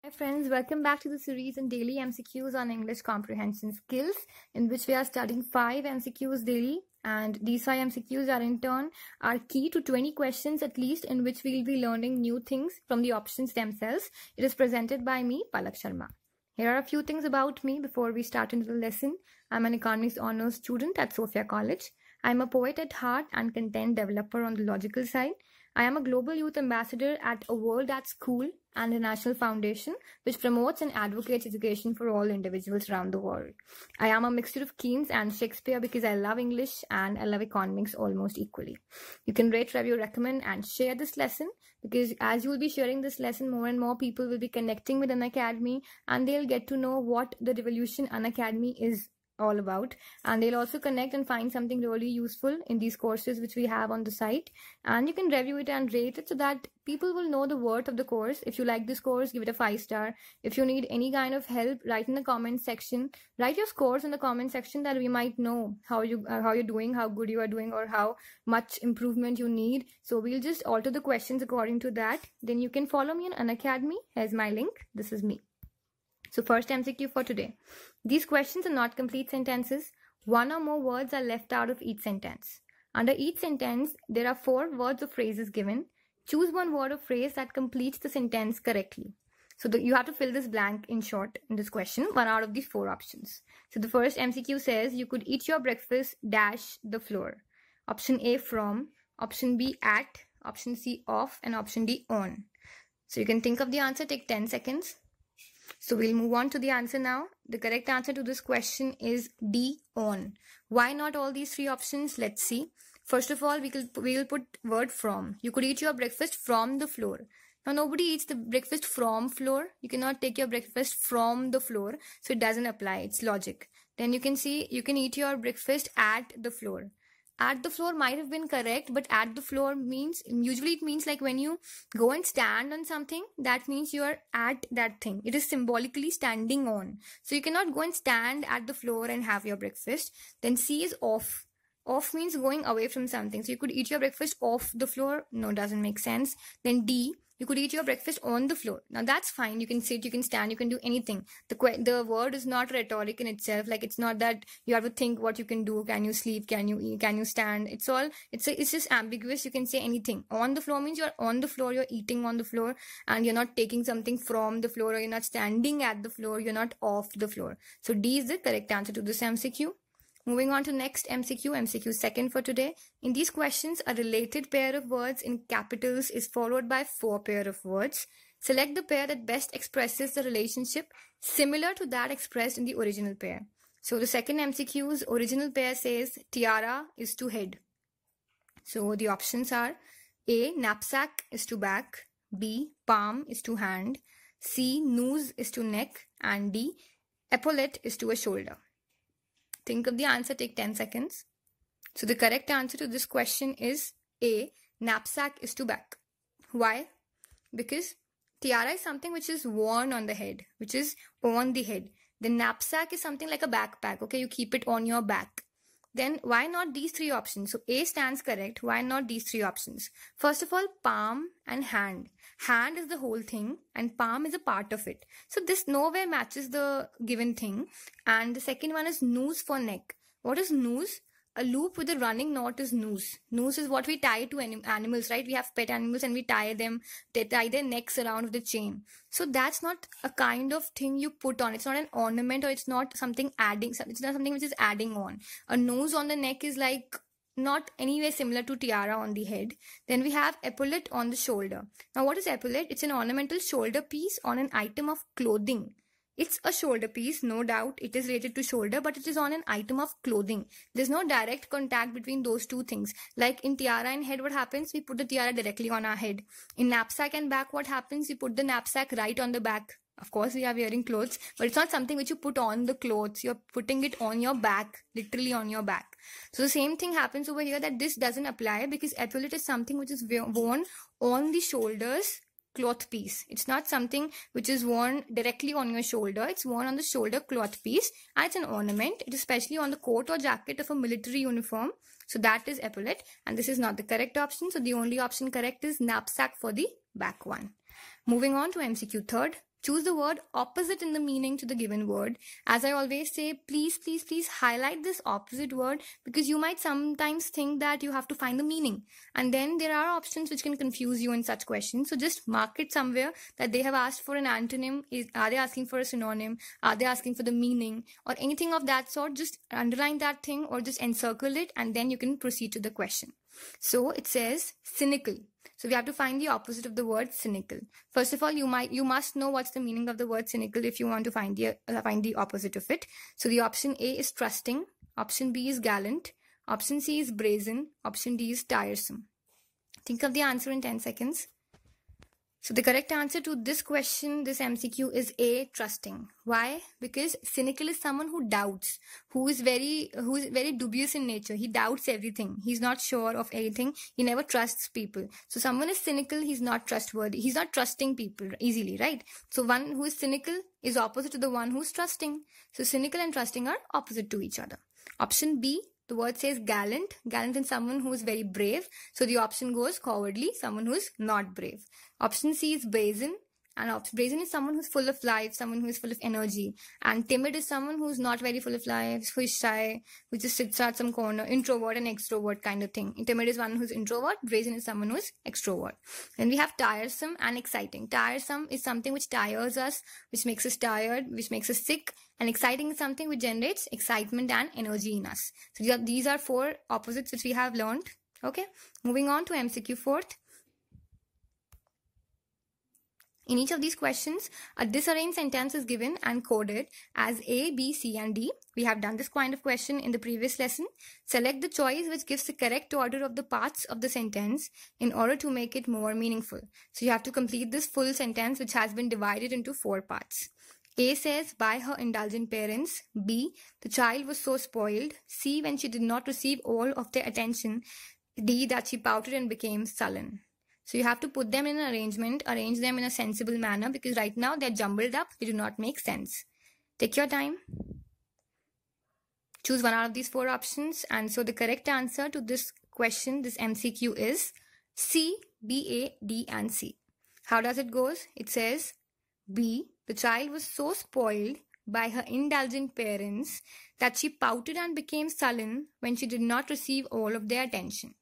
Hi friends, welcome back to the series in daily MCQs on English comprehension skills, in which we are studying 5 MCQs daily, and these 5 MCQs are in turn are key to 20 questions at least, in which we will be learning new things from the options themselves. It is presented by me, Palak Sharma. Here are a few things about me before we start into the lesson. I'm an economics honors student at Sophia College. I'm a poet at heart and content developer on the logical side. I am a global youth ambassador at A World at School and a national foundation which promotes and advocates education for all individuals around the world. I am a mixture of Keynes and Shakespeare because I love English and I love economics almost equally. You can rate, review, recommend and share this lesson, because as you will be sharing this lesson, more and more people will be connecting with Unacademy and they'll get to know what the revolution Unacademy is all about, and they'll also connect and find something really useful in these courses which we have on the site. And you can review it and rate it so that people will know the worth of the course. If you like this course, give it a 5-star. If you need any kind of help, write in the comment section. Write your scores in the comment section that we might know how you're doing, how good you are doing, or how much improvement you need. So we'll just alter the questions according to that. Then you can follow me on Unacademy. Here's my link. This is me. So first MCQ for today. These questions are not complete sentences. One or more words are left out of each sentence. Under each sentence, there are 4 words or phrases given. Choose one word or phrase that completes the sentence correctly. So you have to fill this blank in short in this question, one out of these 4 options. So the first MCQ says you could eat your breakfast dash the floor. Option A, from. Option B, at. Option C, off. And option D, on. So you can think of the answer, take 10 seconds. So we'll move on to the answer now. The correct answer to this question is D, on. Why not all these 3 options? Let's see. First of all, we will put word from. You could eat your breakfast from the floor. Now nobody eats the breakfast from floor. You cannot take your breakfast from the floor. So it doesn't apply. It's logic. Then you can see you can eat your breakfast at the floor. At the floor might have been correct, but at the floor means, usually it means like when you go and stand on something, that means you are at that thing. It is symbolically standing on. So you cannot go and stand at the floor and have your breakfast. Then C is off. Off means going away from something. So you could eat your breakfast off the floor. No, doesn't make sense. Then D, you could eat your breakfast on the floor. Now that's fine. You can sit, you can stand, you can do anything. The word is not rhetoric in itself. Like it's not that you have to think what you can do. Can you sleep? Can you eat? Can you stand? It's just ambiguous. You can say anything. On the floor means you're on the floor, you're eating on the floor, and you're not taking something from the floor, or you're not standing at the floor, you're not off the floor. So D is the correct answer to this MCQ. Moving on to next MCQ, MCQ second for today. In these questions, a related pair of words in capitals is followed by 4 pair of words. Select the pair that best expresses the relationship similar to that expressed in the original pair. So the second MCQ's original pair says tiara is to head. So the options are A, knapsack is to back, B, palm is to hand, C, noose is to neck, and D, epaulette is to a shoulder. Think of the answer, take 10 seconds. So the correct answer to this question is A, knapsack is to back. Why? Because tiara is something which is worn on the head, which is on the head. The knapsack is something like a backpack. Okay, you keep it on your back. Then why not these 3 options? So A stands correct. Why not these 3 options? First of all, palm and hand. Hand is the whole thing and palm is a part of it. So this nowhere matches the given thing. And the second one is noose for neck. What is noose? A loop with a running knot is noose. Noose is what we tie to animals, right? We have pet animals and we tie them. They tie their necks around with a chain. So that's not a kind of thing you put on. It's not an ornament, or it's not something adding. It's not something which is adding on. A nose on the neck is like not anyway similar to tiara on the head. Then we have epaulette on the shoulder. Now what is epaulette? It's an ornamental shoulder piece on an item of clothing. It's a shoulder piece, no doubt. It is related to shoulder, but it is on an item of clothing. There's no direct contact between those 2 things. Like in tiara and head, what happens? We put the tiara directly on our head. In knapsack and back, what happens? We put the knapsack right on the back. Of course, we are wearing clothes, but it's not something which you put on the clothes. You're putting it on your back, literally on your back. So the same thing happens over here, that this doesn't apply because epaulette is something which is worn on the shoulders cloth piece. It's not something which is worn directly on your shoulder. It's worn on the shoulder cloth piece and it's an ornament. It is especially on the coat or jacket of a military uniform. So that is epaulette, and this is not the correct option. So the only option correct is knapsack for the back one. Moving on to MCQ third. Choose the word opposite in the meaning to the given word. As I always say, please highlight this opposite word, because you might sometimes think that you have to find the meaning, and then there are options which can confuse you in such questions. So just mark it somewhere that they have asked for an antonym. Are they asking for a synonym? Are they asking for the meaning or anything of that sort? Just underline that thing or just encircle it, and then you can proceed to the question. So it says cynical. So we have to find the opposite of the word cynical. First of all, you must know what's the meaning of the word cynical if you want to find the opposite of it. So the option A is trusting, option B is gallant, option C is brazen, option D is tiresome. Think of the answer in 10 seconds. So the correct answer to this question, this MCQ, is A, trusting. Why? Because cynical is someone who doubts, who is very dubious in nature. He doubts everything. He's not sure of anything. He never trusts people. So someone is cynical, he's not trustworthy. He's not trusting people easily, right? So one who is cynical is opposite to the one who's trusting. So cynical and trusting are opposite to each other. Option B, the word says gallant. Gallant is someone who is very brave. So the option goes cowardly, someone who is not brave. Option C is brazen. And brazen is someone who's full of life, someone who is full of energy. And timid is someone who's not very full of life, who is shy, who just sits at some corner, introvert and extrovert kind of thing. Timid is one who's introvert, brazen is someone who's extrovert. Then we have tiresome and exciting. Tiresome is something which tires us, which makes us tired, which makes us sick. And exciting is something which generates excitement and energy in us. So these are four opposites which we have learned. Okay, moving on to MCQ 4th. In each of these questions, a disarranged sentence is given and coded as A, B, C, and D. We have done this kind of question in the previous lesson. Select the choice which gives the correct order of the parts of the sentence in order to make it more meaningful. So you have to complete this full sentence which has been divided into 4 parts. A says, by her indulgent parents. B, the child was so spoiled. C, when she did not receive all of their attention. D, that she pouted and became sullen. So you have to put them in an arrangement, arrange them in a sensible manner, because right now they're jumbled up, they do not make sense. Take your time. Choose one out of these 4 options. And so the correct answer to this question, this MCQ, is C, B, A, D, and C. How does it go? It says, B, the child was so spoiled by her indulgent parents that she pouted and became sullen when she did not receive all of their attention.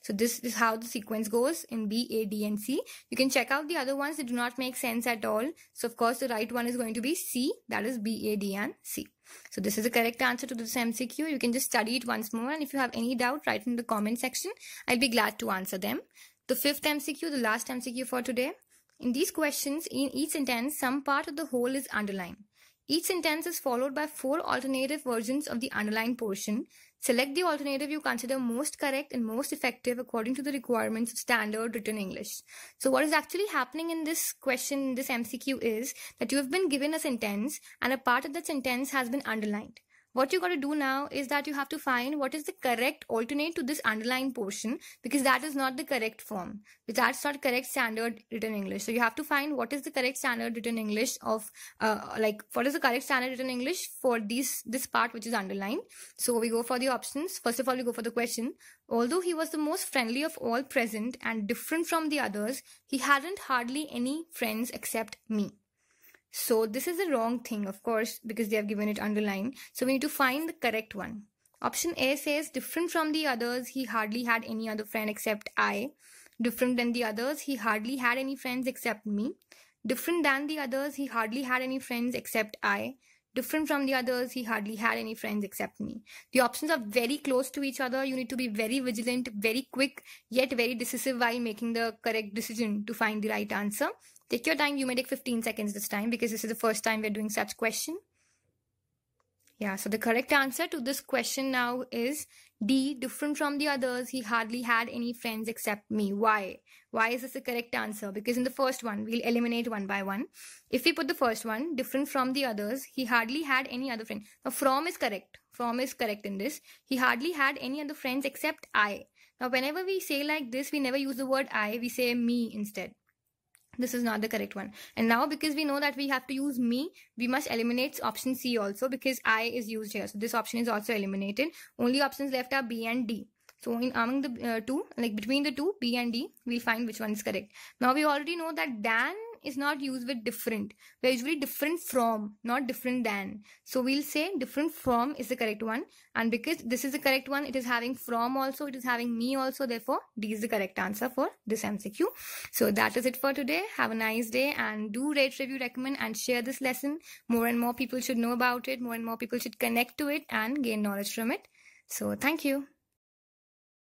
So this is how the sequence goes in B, A, D, and C. You can check out the other ones that do not make sense at all. So of course the right one is going to be C, that is B, A, D, and C. So this is the correct answer to this MCQ. You can just study it once more, and if you have any doubt, write in the comment section. I'll be glad to answer them. The 5th MCQ, the last MCQ for today. In these questions, in each sentence, some part of the whole is underlined. Each sentence is followed by 4 alternative versions of the underlined portion. Select the alternative you consider most correct and most effective according to the requirements of standard written English. So what is actually happening in this question, this MCQ, is that you have been given a sentence and a part of that sentence has been underlined. What you got to do now is that you have to find what is the correct alternate to this underlined portion, because that is not the correct form. That's not correct standard written English. So you have to find what is the correct standard written English of what is the correct standard written English for this part which is underlined. So we go for the options. First of all, we go for the question. Although he was the most friendly of all present and different from the others, he hadn't hardly any friends except me. So this is the wrong thing, of course, because they have given it underlined. So we need to find the correct one. Option A says, different from the others, he hardly had any other friend except I. Different than the others, he hardly had any friends except me. Different than the others, he hardly had any friends except I. Different from the others, he hardly had any friends except me. The options are very close to each other. You need to be very vigilant, very quick, yet very decisive while making the correct decision to find the right answer. Take your time. You may take 15 seconds this time, because this is the first time we're doing such question. Yeah, so the correct answer to this question now is D, different from the others, he hardly had any friends except me. Why? Why is this the correct answer? Because in the first one, we'll eliminate one by one. If we put the first one, different from the others, he hardly had any other friend. Now, from is correct. From is correct in this. He hardly had any other friends except I. Now, whenever we say like this, we never use the word I, we say me instead. This is not the correct one. And now, because we know that we have to use me, we must eliminate option C also, because I is used here. So this option is also eliminated. Only options left are B and D. So among the two, like between the two, B and D, we'll find which one is correct. Now we already know that Dan is not used with different. We're usually different from, not different than. So we'll say different from is the correct one. And because this is the correct one, it is having from also, it is having me also. Therefore, D is the correct answer for this MCQ. So that is it for today. Have a nice day and do rate, review, recommend and share this lesson. More and more people should know about it. More and more people should connect to it and gain knowledge from it. So thank you.